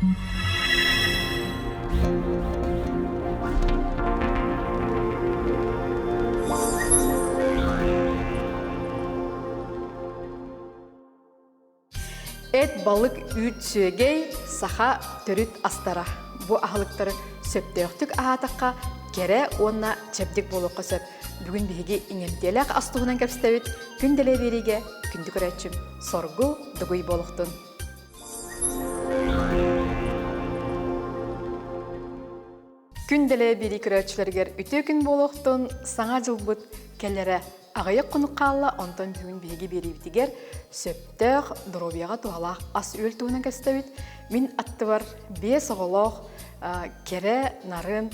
Эт балык үт сөйгей саха төрүт астара. Бу ахылыктары сөптөктүк аатакка кере онна чепдик болуққа сөп. Бүгін биһиги иңемтелек астугунан кепстебит күнделе бериге күндүк өрөчүм соргу дугуй болуктун. Күнделе бери көрөчүлөргер үтө күн болуктун саңа жылбыт келлере агайык кунуккалла онтон бүгүн биһиги берибитигер сөптөк дробияга туалак ас өлтүүнөн кепстебит. Мин аттыбар 5 оголох кере нарын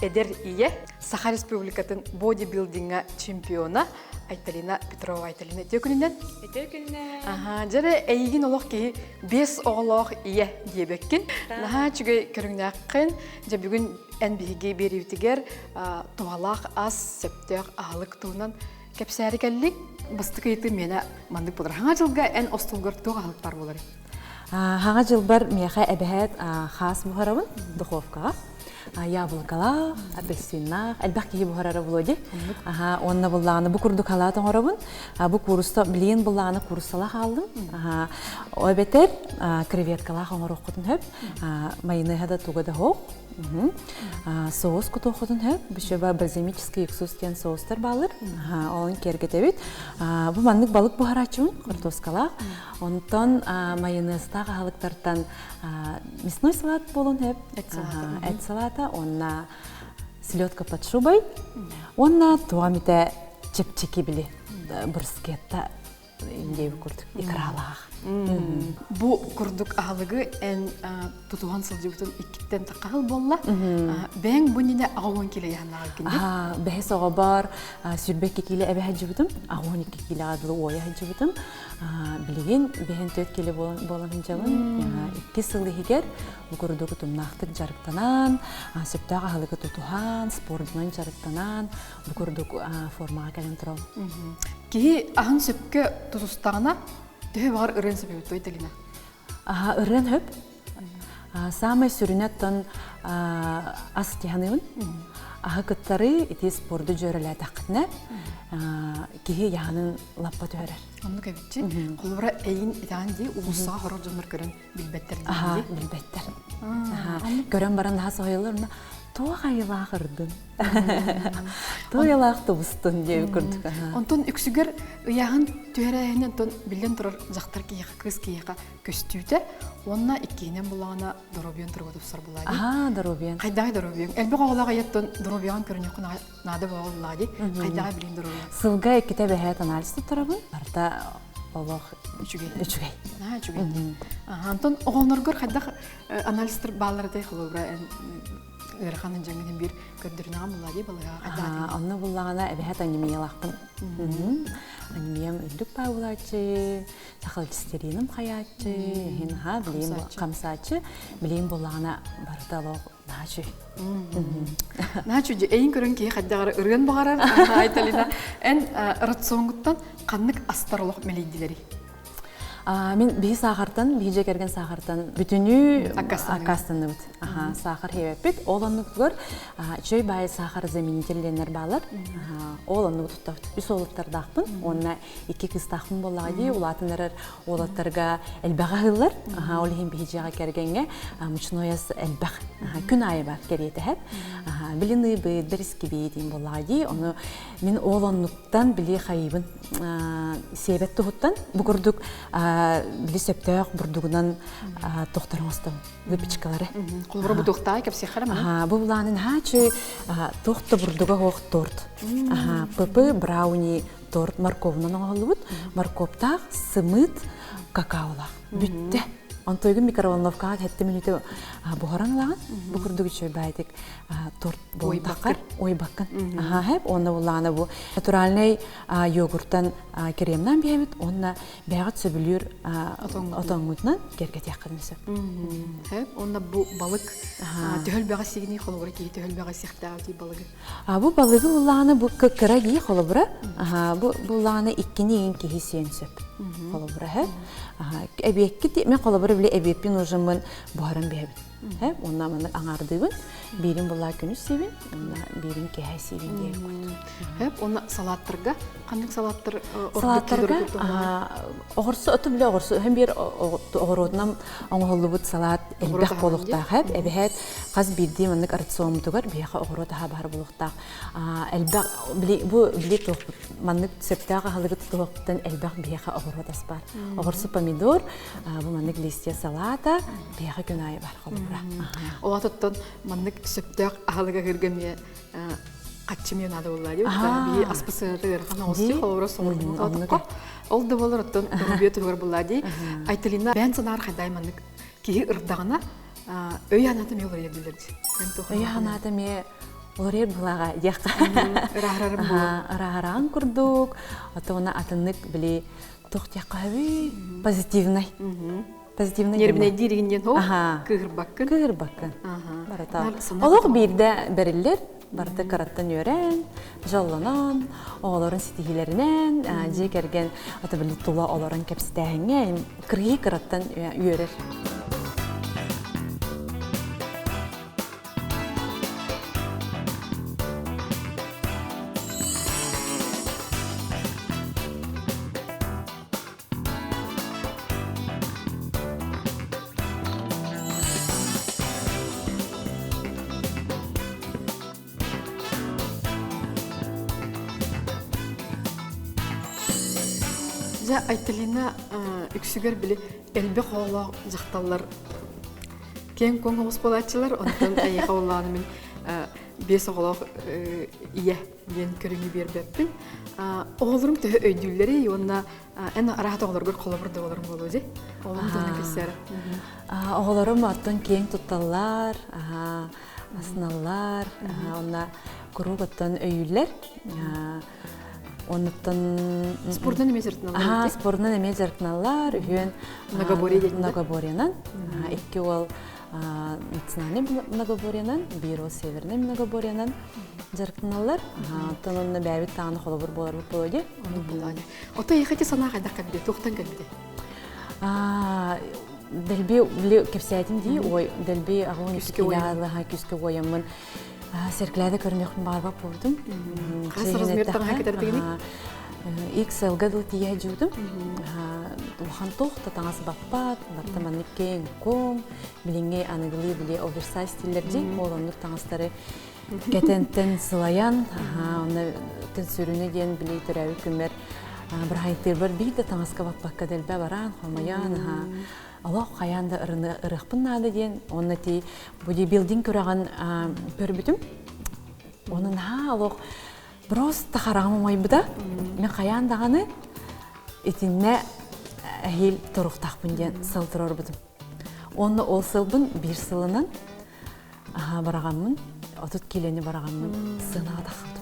эдер ие Саха Республикатын бодибилдинга чемпиона Айталина Петрова Айталина төкүнүнөн. Төкүнүнөн. Жары эйгин олох ки 5 оголох ие дебеккин. Наха чүгөй көрүңнаккын. Же бүгүн эн биһиги берибитигер туалак ас сөптөк аалык туунан кепсәри келлик. Бастыкы еті мені мандык болар. Хаңа жылга эн остулгар туға аалык бар болар. Хаңа жыл бар меха әбәһәт хас бухарабын духовкаға. Яблокала, апельсинна, әлбәқ кейі бұхарары бұлоди. Онна бұллағаны бұ күрді қалатын орабын. Бұ курыста білейін бұллағаны курысала қалдым. Ой бетер креветкала қоңыр оқытын хөп. Майонезда туғада хоқ. Соус күті оқытын хөп. Бүшеба бальзамический уксус кен соустар балыр. Олын кергетебет. Бұ мандық балық бұхарачуын құртоскала. Онтан майонездағы халықтартан мясной салат болын хөп. Эт салата. Онна селедка под шубой, онна туамите чепчики били брускетта индеби курдук икралах. Бу курдук аалыгы эн тутуган сылжыбытын иккиттен таккахыл болла. Бэң буннине агуан киле яханнага кинди. Бэхес ого бар сүрбекке киле эбе хаджыбытым, агуан икки киле адылы оя хаджыбытым. Билеген бэхен төт киле болан хинжабын. Икки сылы хигер бу курдук тумнактык жарыктанан, сөптага халыгы тутухан, спордунан жарыктанан, бу курдук формага келен турал. Ки ахын сөпкө тутустагына Төһө бар ырын сөбөт Айталина. Ырын хөп. Самай сүрүнөттөн ас тиһаныбын. Кыттары ити спорду жөрөлө тақытна. Кихи яһанын лаппа төһөрөр. Онну кебитчи. Колбара эйин итаан ди улуссага хорор жоннор көрөн билбеттер ди. Билбеттер. Көрөн баран daha союларына тоғайла қырдын. Тоғайлақты бұстын деп көрдік. Онтон үксігер ұяғын түйәрәйінен онтон білден тұрар жақтар кейіға, кыз кейіға көстүйді. Онына иккейінен бұлағына доробион тұрғы тұпсар бұлады. Доробион. Қайдағы доробион? Әлбі қоғылаға еттон доробион көріне құна нады бағылады. Қайдағы білін доробион? Сылға екіте бәхет анализді тұрабын. Барда олық үчүгей. Үчүгей. Антон оғылныргөр қайдағы анализтер бағаларды қылыбыра Өрханын жаңынан бір көрдірінаған бұлады балыға қайдағы? Онны бұлағына әбәхет анемиялақпын. Анемиям үлдік бай бұлачы, сақалчистеринім қаячы, қамсачы, білейін бұлағына бардалығы нағачы. Нағачы, әйін көрін кей қайдағары үрген бағарар, Айталина. Ән ратсоңғыттан қаннық астарылық мәлейділері? Мен бей сағыртын, бейже керген сағыртын бүтіні акастаны бұд. Сағыр хевеппет. Оланны көр, чөй бай сағыр заменителленер балар. Оланны бұд үс олыттарды ақпын. Онына екі кіз тақпын болағады. Олатынларыр олаттарға әлбәға ғылар. Олығын бейжеға кергенге мұчынояс әлбәқ күн айы бар кереті әп. Біліні бұд біріскі бейдейін болағады. Оны мен оланнықтан біле қайыбын себетті ғыттан бұғырдық Били сөптөк бурдугунан тохтарыңыстым выпечкалары. Колбура бу тохтай кеп сехарама. Бу буланын хачы тохта бурдуга хох торт. Пыпы брауни торт морковнан оңолубут. Морковтак сымыт какаола. Бүтте. Антойгун микроволновкага 7 минуты бухаранылаган. Бу курдугу чөй байдык торт болтакар. Ой баккан. Хеп онна буланы бу натуральный йогурттан кремнан бебит. Онна бягат сөбүлүр отоңутнан кергет якынысы. Хеп онна бу балык төхөл бага сигини холобура ки төхөл бага сихтаати балыгы. Бу балыгы буланы бу кыраги холобура. Бу буланы иккини ин кихисен сөп. Холобура хеп. Эбиекки мен колобор биле эбиеппин ужымын бухаран бебит. Онна мен аңардыбын. Бирин була күнү севин, онна бирин кеһе севин диye Hep ona salattırga, kandık salattır Салаттарга огорсу өтү биле огорсу hem bir огороднам оңголлубут салат элбек болуктак хеп эбет каз бирди мындык рационутугар бияка огород ха бар болуктак элбек били бу били ток мандык септага халыгы токтан элбек бияка огород аспар огорсу помидор бу мандык листья салата бияка күнай бар холбура Олатыттан мандык сөптөк ахалыга киргеме Каччымен ады болла деп, би аспысырыр хана ости холора солордун калдыкка. Ол да болор оттон рубия тугар болла ди. Айтылина бен санар хадаймандык ки ырдагына өй анаты ме олар едилерди. Өй анаты ме олар булага якка. Рахарым бу. Рахаран курдук. Атона атынык били тохтякави позитивный. Позитивный. Нервне диригинден хо кырбаккын. Кырбаккын. Барата. Олог бирде бериллер. Барты караттан өрен, жалланан, оғаларын сетигилерінен, жекерген аты білі тула оларын кәпсітәңе, кіргі караттан өрер. Айтылина үксүгер биле элбе хооло жакталлар кен коң хоспалатчылар онтон ай хооланы мен бес оголок ие ден көрүнү бербеппин оголорум тө өйдүллери онна эн арахат оголоргор колобурда болорум болузи олумдун кесер оголорум аттан кен тутталлар асналлар онна куругаттан өйүллер Оннан спортны неме жертналар. Спортны неме жертналар. Үйен многоборьянан. Икки ол национальный многоборьянан, бир ол северный многоборьянан жертналар. Тононна бәбит таны холобур болар болды. Ото ехати сана кайда кабиде, токтан кабиде. Делби биле кепсәтим ди, ой, делби агын кискеләле, киске оямын. Серкләдә көрнәкне барбак булдым. Кайсы размердан хакетер дигән? XL гадыл тия җудым. Ухан тохта таңас баппат, бартаманны кең ком, билинге аныглы биле оверсайз стильләрдә, олонлык таңастары кетентен сылаян, аны тен сүрүне дигән биле төрәү күмәр. Бер хайтыр бер бит таңаска баппакка делбә баран, хомаян, Allah kayanda ırıqpın nadı diyen, onu ti bodybuilding körağın pörbütüm. Onun Allah просто харамамай буда. Мен каяндаганы этинне әһил торуктакпын диен сылтырыр бутум. Оны ол сылбын бир сылынан бараганмын, 30 килени бараганмын, сынага такылдым.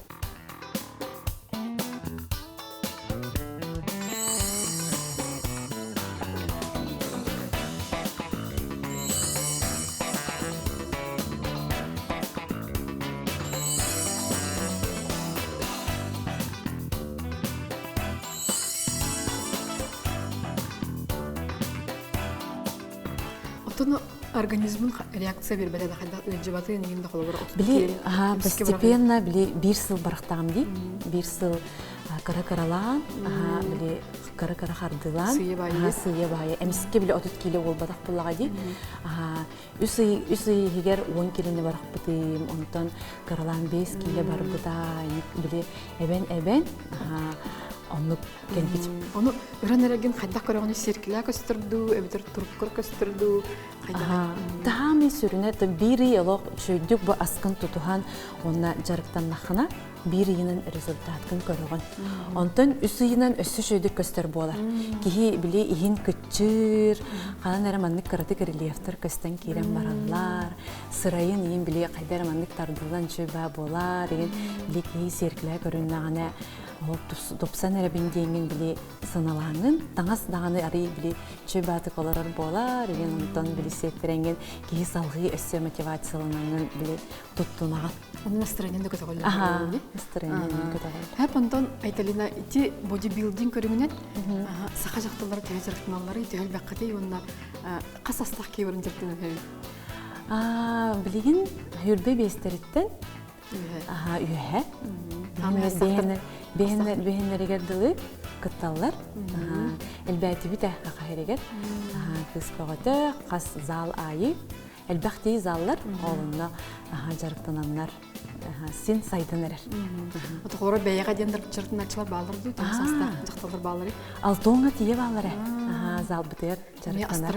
Организмын реакция бербеде да кайда ыжыбаты нигинде холобур били постепенно били бир сыл барактагым ди бир сыл кара-каралан били кара-кара хардылан сыя байы эмиске били 30 кило болбадак буллага ди үсүй егер 10 килоне баракпытым онтон каралан 5 кило барбыта били эбен Онлук келбит. Оны өранереген кайда көрөгөнү серкиле көстөрдү, эбитер туруккор көстөрдү. Кайда. Тами сүрүнө бири элок чөйдүк бу аскын тутухан, онна жарыктан нахына бири йынын результатын көрөгөн. Онтон үсүйүнөн өссү чөйдүк көстөр болар. Кихи били ихин күчүр, канан эремандык каратык рельефтер көстөн кирен бараллар, сырайын ийин били кайда эремандык тардылдан чөйба болар, били кихи серкиле көрүннагана Ол топсан әрәбін дейінген біле сыналаңын, таңас дағаны арый біле чөй баты колорор болар, еген онтан біле сектеренген кейі салғы өссе мотивацияланаңын біле тұттунағат. Onun настроениенде көтө колду. Настроениенде көтө колду. Хәп онтон Айталина ити бодибилдинг көрүнүнөн сака жактылар тәҗрибалары төгөл бакыты онна касастак кеберин жактын. Билигин хүрбе бестериттен үйе. Бехеннерегер дылы кытталлар. Элбәти бите хакырегер. Кыскагыты кас зал айы. Элбәхти заллар олунна жарыктананнар. Син сайдынырыр. Отогора бәяга дендирip жыртын ачылар балырды, таңсаста жакталар балары. Алтонга тие балары. Зал битер жарыктанар.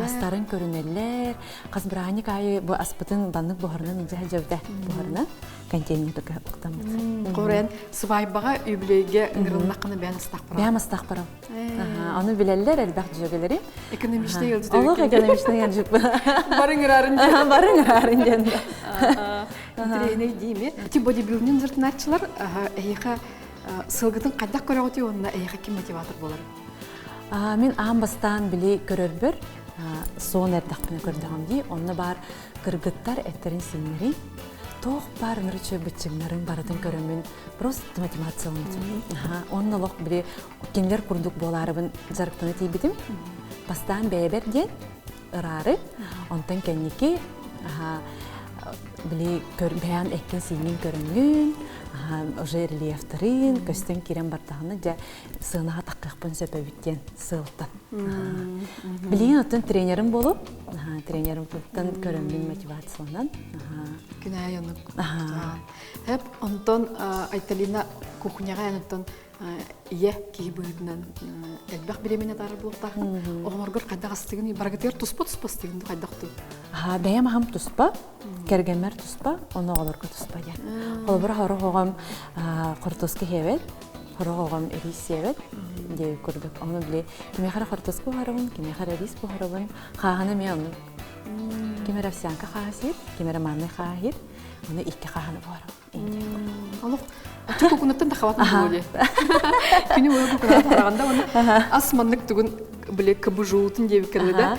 Астарын көрүнеллер. Каз браник айы бу аспытын баннык бохарынан инже жабда бохарынан контейнердик уктамыт. Корен свайбага үблеге ыңгырыннакны бән астак бара. Бәм астак бара. Аны билеллер элбак жөгелери. Экономичный елды. Аллах экономичный елды. Барыңырарын. Барыңырарын денде. Тренер дейме. Ти бодибилдинг жыртыначылар эйха сылгытын кайдак көрөгөтү онна эйха ким мотиватор болар. Мен амбастан били көрөрбөр. Сон эрдакпын көрдөгөм ди. Онна бар кыргыттар эттерин синнери. Тох бар нырчы бычыңнарын баратын көрөмүн. Просто мотивацияланып. Онна лок били кендер курдук боларыбын жарыктаны тийбитим. Бастан бэбер ден ырары. Онтан кенники били бәян эккен синин көрүнгүн, уже рельефтерин, көстөн кирен бартаганы жа сыынага таккыкпын сөпөбүттен сылтан. Билин оттон тренерим болуп, тренерим туттан көрүнгүн мотивацияланан. Күнәйөнүк. Хеп онтон Айталина кухняга янтон ие кийбүрүнөн элбак биремене тары булукта. Огоргор кайдагастыгын баргатер туспа-туспастыгын кайдакту. Бәйәм хам туспа, кергемер туспа, оны оларга туспа ден. Ол бір хорогом кортоски хебет, хорогом эрис хебет деп көрдүк. Оны биле, киме хара кортоску харабын, киме хара эрис харабын, хаганы мен. Киме овсянка хасит, киме манны хахит, оны икки хаганы бар. Аллах, чук кунаттан да хаватын боле. Күнү ойгу кунат хараганда оны асманнык тугун биле кыбыжуутун деп келди.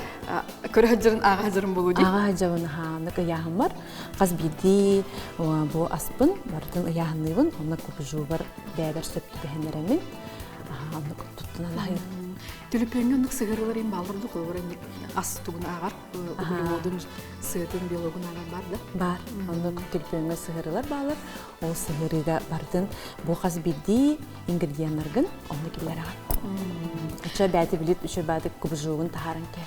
Көрөжөрүн ага хажырын болуу деп. Ага хажырын ханык яхым бар. Каз биди бу аспын бардын яхыныбын, оны кыбыжуу бар бәбер сөптү дегенеремин. Аны туттун алайын. Төлөпөңгөн сыгырылар эми балдырды колор эми ас тугун агар углеводун сыытын белогун агар бар да. Бар. Аны төлөпөңгө сыгырылар балар. Ол сыгырыга бардын бу каз биди ингредиенттергин оны килер агат. Үчө бәти билет, үчө бәти кубжугун тахарын ке.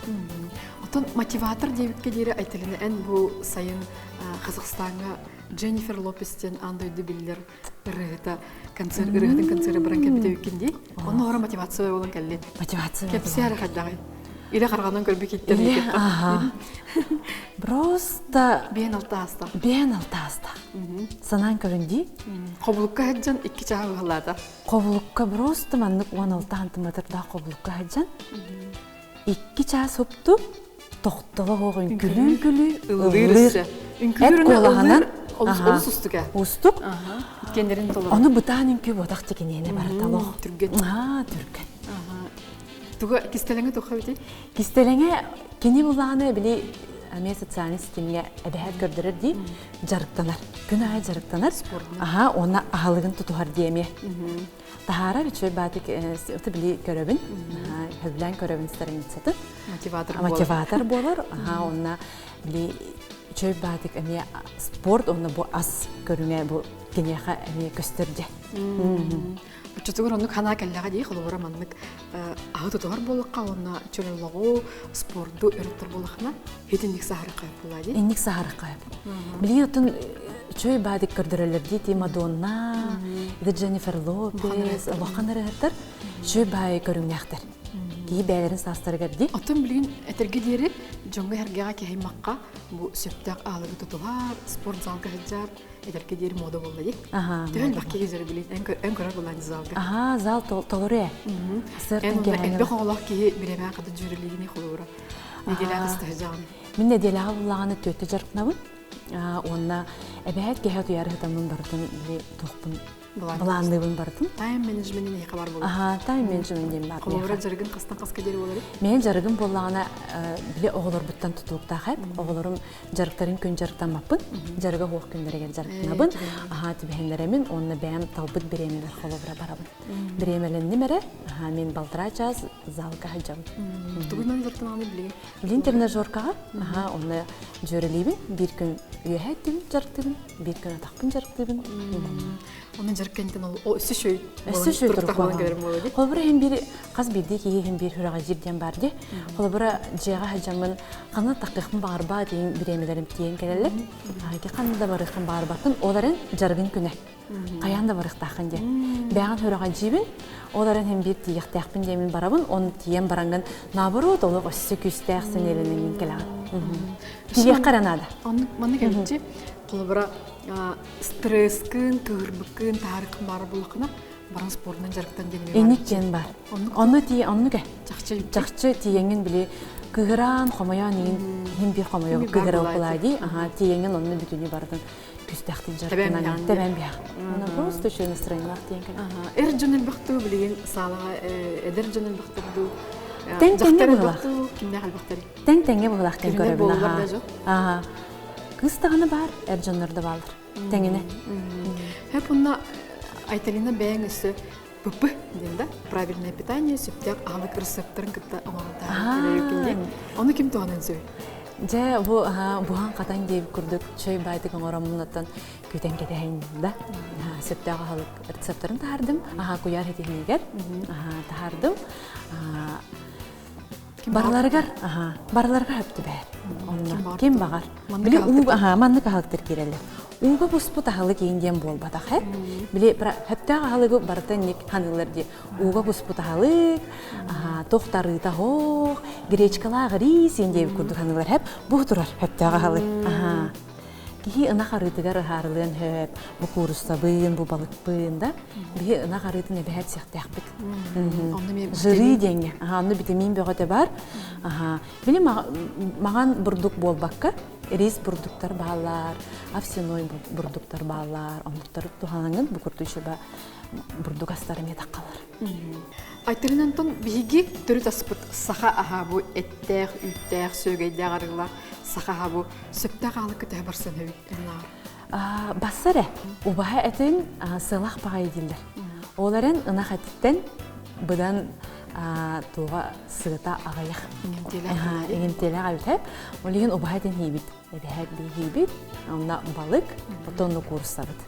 Отон мотиватор дебитке дейри Айталина эн бу сайын Казакстанга Дженнифер Лопестен андойду биллер ырыгыта концерт ырыгытын концерты бранке битебиккенди. Оны ора мотивация болон келди. Мотивация. Кепсер хадагы. Иле каргандан көрбү кеттер. Просто бен алтаста. Санан көрүнди. Кобулукка хаджан 2 чагы халада. Кобулукка просто маннык 16 сантиметрда кобулукка хаджан. 2 чаа сопту токтоло койгон күлү ылдырысы. Үнкүрүнө ол устука. Устук. Кендерин толор. Аны бутанын күп отак текенене бартало. Түргөн. Түргөн. Туга кистелеңе тохабыты? Кистелеңе кини буланы били аме социальный системге эбехет көрдөрөр ди жарыктанар. Күн ай жарыктанар. Оны ахалыгын тутухар диеме. Тахара бичөй батык өтө били көрөбүн. Хөблән көрөбүн стеринцеты. Мотиватор болор. Онна били чөй батык аме спорт онна бу ас көрүнгө бу кинеха аме көстөрдү. Чөтөгөр ону кана келлага дей холора маннык агы тотор болукка онна чөлөлөгө спортту өрөттөр болукна хетиндик сахар кайып булади. Эндик сахар кайып. Били отун чөй бадык көрдөрөлөр ди Мадонна, Дженнифер Лопес, Лоханарыттар чөй бай көрүнгөктөр. Ки бәлерин састыргар ди. Отун билин этерге дери жоңга хергага кехимакка бу сөптөк алыгы тотулар, спорт залга хаджар этерге дери мода болду ди. Төн бакки кезер билин эн көрөр булан залга. Зал толоре. Сыртын келген. Элбек Аллах ки биреме кады жүрүлүгүнү холора. Неделага стажан. Мен неделага булаганы төттө жаркнабын. Онна эбет кехет ярыгытамын бардын били тохпун Баландыбын бардым. Тайм менеджментіне хабар болу. Тайм менеджмент дейм бар. Қолыбыра жаргын қастан қасқа дері болар. Мен жаргын болағына біле оғылыр бұттан тұтуықта қайып. Оғылырым жарықтарын күн жарықтан маппын. Жарғы хоқ күндерге жарықтанабын. Тібігендеремен онына бәйім талбыт біремелер қолыбыра барабын. Біремелінні мәрі мен балтыра час залға хajjam. Тугынан жарықтанағаны білеген? Білген тренажеркаға оны жөрелейбін. Bir күн үйәйттігін жарықтығын, bir күн атақпын жарықтығын. Оны жарықкенден ол өсі шөй тұрып болған. Қолыбыра hem bir қаз бірде кейі hem bir хүраға жерден барды. Қолыбыра жеға хajjamын қаны тақиқын бағырба дейін біремелерім тиен келелі. Қаны да барықын бағырбақын, оларын жарғын күні. Қаян да барықтақын де. Бәғын хүраға жебін, оларын hem bir тиектәқпін деймін барабын, оны тиен баранған наоборот, олық өсі күстәқсін елінен келаған. Тиек қаранады. Маны кәмінше, қолыбыра стресскін, көгірбікін, тарықын бары болықына баран спортынан жарықтан денеме бар. Еніктен бар. Оны тие, оны кә? Жақшы тиенген біле көгіран, қомаян ең бір қомаян көгірі оқылайды. Тиенген оны бүтіне бардың күстәқтен жарықтан. Тәбән бияқ. Оны просто үші настроенлақ тиенген. Әр жөнел бақтығы білеген салаға, әдер жөнел бақтығы Тәң-тәңге бұғылақ. Кімде қал бақтары? Тәң-тәңге бұғылақтен Кімде көрібін. болылар да жоқ? Қыстағаны бар, әр жонларды балыр. Тәңіне. Хәп онна айталина бәйін үсі бұпы деймді. Правильное питание, сөптәк ағылық рецепторын күтті оңалта. Оны кім туғанын сөй? Жа бұған қатан дейіп күрдік чөй байдығын орамынаттан көтен кетейін да. Сөптәк ағылық рецепторын тағардым. Құяр етегінегер тағардым. Барларға өпті бәр. Кем бағар? Манны қағылықтыр керелі. Уға бұспы тағылы кейінден бол батақ әп. Біле, өпті ағылығы бартын нек қанылырды. Уға бұспы тағылық, тоқтары тағық, гречкалағы рейс ендейіп күрді қанылыр әп. Бұғы тұрар өпті ағылық. Кейі ына қарытығар ұғарылығын өп, бұ қорыстабын, бұ балықпын да. Бігі ына қарытын әбәйт сияқты әқпіт. Жыры денге. Оны витамин бөғіті бар. Біле маған бұрдық бол баққа. Рейс бұрдықтар бағалар, овсяной бұрдықтар бағалар, ондықтар туғаныңын бұқырды үші ба бұрдық астарым еді қалар. Айтырынан тұн бігі түрі таспыт сақа аға бұ әттәқ, үттәқ, сөйгейді ағарғылар, сақа аға бұ сөптәқ ағылы күті барсын өйттіңлар. Басары, ұбаға әтін сылақ бағай дейілдер. Оларын ынақ әттіктен бұдан туға сығыта ағайық. Егемтелі ағайып. Олеген ұбағайдың хейбет. Әбәйт бей хейбет, онда балық, отонны көрістабыд.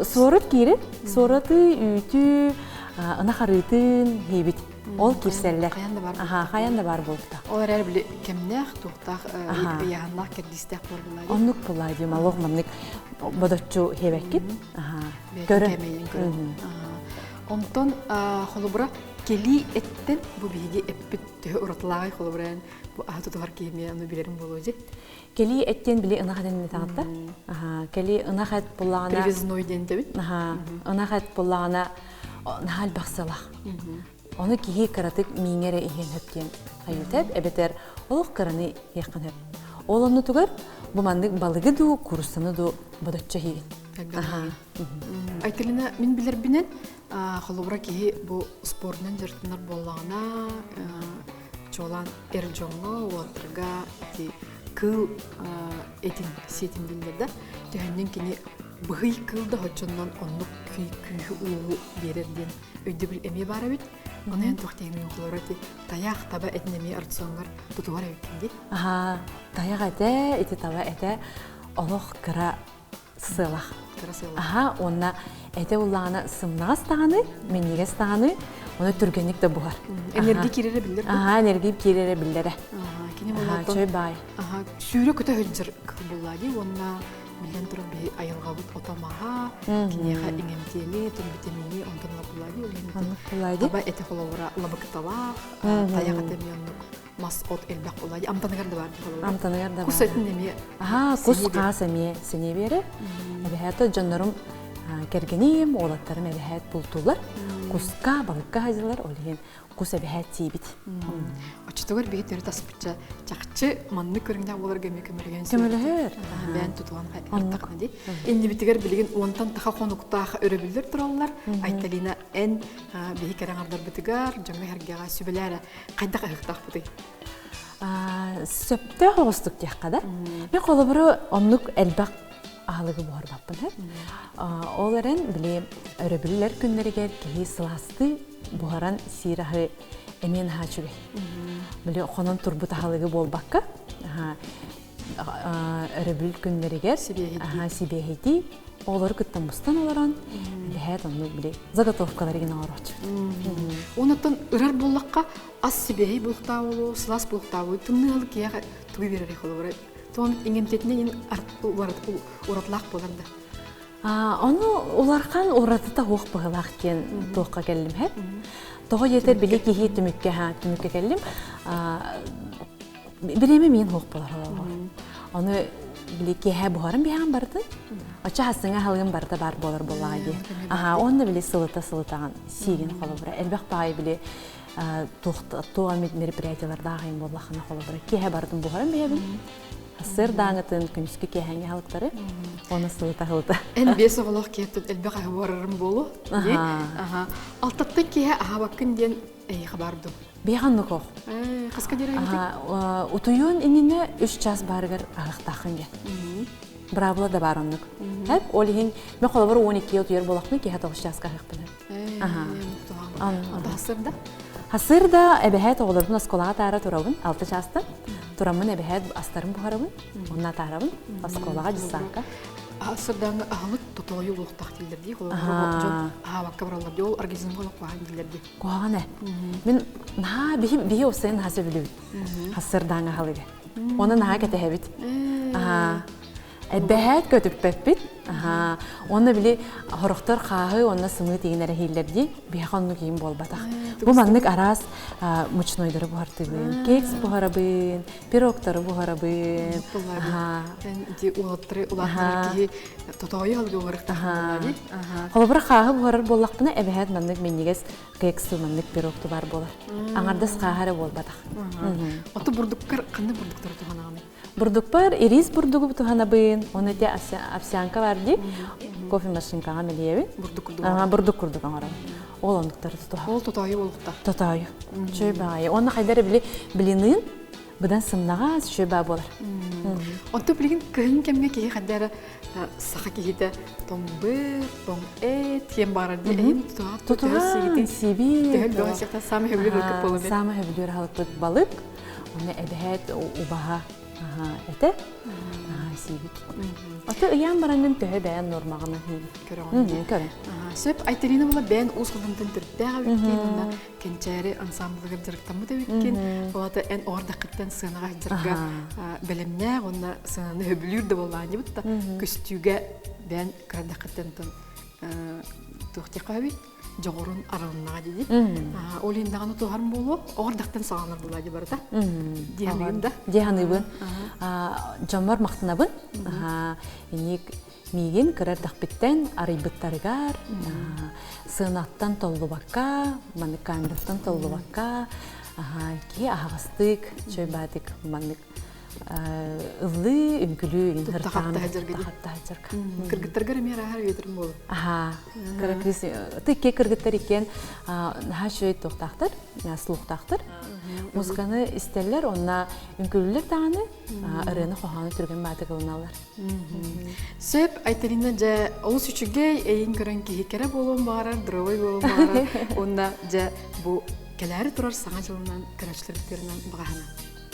Сорыт кейрі, сорыты, үйті, ынақ арытын хейбет. Ол керселер. Қаян да бар болыпта. Олар әрі білі кәмнәқ, туқтақ, яғанлақ кәрдістәқ бар бұлай. Онлық бұлай дейм, алоқ мамнық бодотчу хейбәккет. Көрін. Онтон холобра кели эттен бу биги эппит уратлагай холобран бу атутар кеме аны билерим болоди. Кели эттен били ынахаден тагытта. Кели ынахат буллагана. Привезной дентебит. Ынахат буллагана нахал баксалах. Оны киһи каратык миңере иген хөптен хайытып, эбетер олук караны якын хөп. Олонну тугар бу мандык балыгы ду, курсыны ду бодотча хиген. Айтылына мен билер бинен холобра киһи бу спортнан жертинар боллагана чолан эржонго уатырга ти кыл этин сетин дилерде төһөннен кини быгый кылда хочоннан оннук күйү уу берерден өйдө бил эме бара бит. Онен тохтеңин холорати таяк таба этнеме артсоңгар тутугар өйкенди. Таяк эте, эти таба эте олох кыра сылах. Онна эте уллана сымнагас таганы, меннигес таганы, оны түргенник да бугар. Энерги кирере билдер. Энерги кирере билдере. Кини болото. Чөй бай. Сүйрө көтө хөлжөр буллади, онна билен туруп би айылгабыт отамага, кинега иңемтени, тумбитемини онтонла буллади. Таба эте холовра лабыктала, таяга темионнук. Мас от элбак буллади. Амтаныгарды бар ди. Амтаныгарды бар. Кусетин неме. Кус касеме сене бере. Эбехето жоннорум кергенем, олаттарым әбәхәт бұлтулар. Куска, балыққа хазылар, олеген кус әбәхәт тейбіт. Очтогор биги төрү таспытча чакчы манны көрүңдө болор көмөлгөн. Көмөлөһөр. Бән тутулган артакны ди. Энди битигер билген онтан таха конуктаа өрөбүлдөр тураллар. Айталина эн биги кераңардар битигер, жаңга хергага сүбеләре кайда кайыктак бути. Сөптө хостук тяккада. Мен колобуру оннук элбак алыгы бар баппын. Оларын биле өрөбүллөр күннөргө кии сыласты буаран сирахы эмен хачуге. Биле хонон турбут алыгы болбакка. Өрөбүл күннөргө сибехити олар кыттан бустан оларан бәһәт онны биле заготовкалар гына орочу. Онотон ырар боллакка ас сибехи бултаа болу, сылас бултаа болу, тымны алып кияга тугы берер холор. Том ингемтетинен уратлак боларда. Оны улархан уратыта хоқ быгылак кен тоққа келдим хәп. Тоғы етер биле кихи түмүккө келдим. Биреме мен хоқ болар. Оны биле кихи бухарым биян барды. Ача хасыңа халгын барда бар болар боллагы. Оны биле сылытаган сиген холобра. Элбак бай биле тоған мероприятияларда агайын боллахына холобра. Кихи бардым бухарым биябин. Сыр даңытын күніскі кехәңе халықтары, оны сылыта-хылыта. Ән бес оғылық кептін әлбәқ әуарырым болу. Алтаттың кеге ағабақын ден әйіқі барды. Бейған нүкоқ. Қасқа дер әйіқі? Утуйын иніне 3 час барығыр ағықтақын ген. Бравыла да бар оннық. Әп, олығын, мен қолабыр 12 ұтуер болақны кеге 9 жасқа ағық білі. Хасырда әбәхәт оғылардың асколаға тары тұрабын, 6 частын. Турамын әбәхәт астарын бұхарабын, онна тарабын, асколаға жысаққа. Хасырдаңы ағылық тұтойы олықтақ дейлерді, ағабаққа баралар де, ол организмға қоған дейлерді. Қоған ә? Мен бейі осайын хасы білуін, хасырдаңы ағылығы. Оны наға кәті әбіт. Әбәхәт көтіп бәппіт. Оны біле хорықтар қағы, оны сымы тегінәрі хейлерді, бейханны кейін болбатақ. Бұл маннық арас мұчнойдары бұғартығын, кекс бұғарабын, пирогтары бұғарабын. Улаттары кейі тұтауы алғы оғырықтағы. Қолыбыр қағы бұғарар боллақпына әбәхәт маннық меннегес кексі маннық пирогты бар болар. Аңардас қағары болбатақ. Оты бұрдыққар қанды бұрдықтары тұғанағаны? Бурдукпар, ирис бурдугу бутуханабын, оны те овсянка барди, кофе машинкаға мелиевин. Бурдук курдук аңарам. Ол ондуктары тұтуға. Ол тұтайы болуқта? Тұтайы. Чөй бағайы. Оны қайдары білінін, бұдан сымнаға чөй бағай болар. Онты білген күйін кемге кейі қайдары сақа кейді томбыр, том әт, ем барады. Әйін тұтуға, сиби. Төхіл бұға сектен самы хөбілер өкіп болу. Самы хөбілер халықпыт балык. Оны әбәхәт убаға әті. Сибит. Аты ыян баранын төхі бәйін нормағына көрі. Сөп айтырины бұла бәйін ұсқылдымдың түрттәға өткен, кенчәрі ансамблығыр жырықтамы да өткен, олаты ән ордақыттан сығынаға жырға бәлемне, онына сығыны хөбілер де болған дебітті, көстүйге бәйін кірдақыттан тұқтеқа өйт. Жоғырын аралынаға деді. Ол ендағаны тұғарым болу, оғырдақтан сағаныр болады барда. Дияғаныбын. Жамар мақтынабын. Меген кірердақ біттен арайбыттарығар, сығынаттан толы баққа, манық камераттан толы баққа, ке ағастық, чөй бәдік манық ылы, үмкілі, тахатта хаджарга. Кыргыттарга ремер ахар ветрим болу. Тыке кыргыттар екен хашөй тоқтақтыр, слуқтақтыр. Музыканы істерлер, онна үмкілілер тағаны ұрыны қоғаны түрген бәді қылыналар. Сөп, айтарина жа олыс үшіге әйін көрін кейекері болуын бағарар, дұровай болуын бағарар. Онна жа бұл кәләрі тұрар саңа жылынан көрәчілер бітерінен бағағана.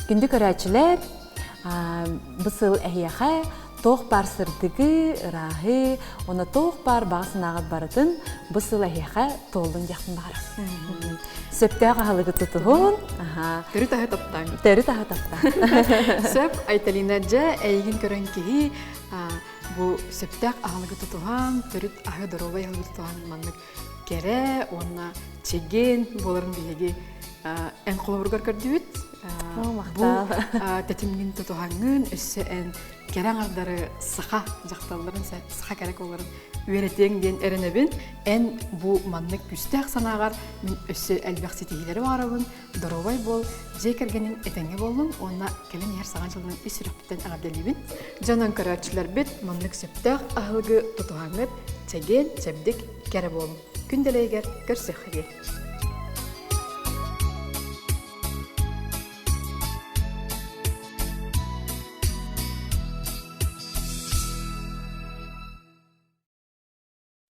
Күнді көрәчілер, бұсыл әйяға тоқ бар сырдығы, рахы, оны тоқ бар бағысын ағыт барытын бұсыл әйяға толдың жақын бағыр. Сөптәға халығы тұтығын. Түрі тағы таптан. Түрі тағы таптан. Сөп, айталина жа әйгін көрін кейі бұл сөптәқ ағылығы тұтыған, түрі ағы дұровай ағылығы тұтыған манның кәрі, онына чеген боларын бейге ән қолабырғар көрді өт. Бұл тәтімген тұтуғанғын өссі ән кәрәң ардары сықа жақталарын, сықа кәрәк оларын өретең ден әрінебін. Ән бұл маннық күстәқ санағар мен өссі әлбәқ сетегілері бағарабын. Дұрубай бол, жекергенің әтәңе болдың, онына кәлін әр саған жылының үсіріптен ағабделейбін. Жанан көрәтшілер бет маннық сөптәқ ағылғы тұтуғанғыр тәген, сәбдік кәрі болын. Күнделейгер көрсіқіге.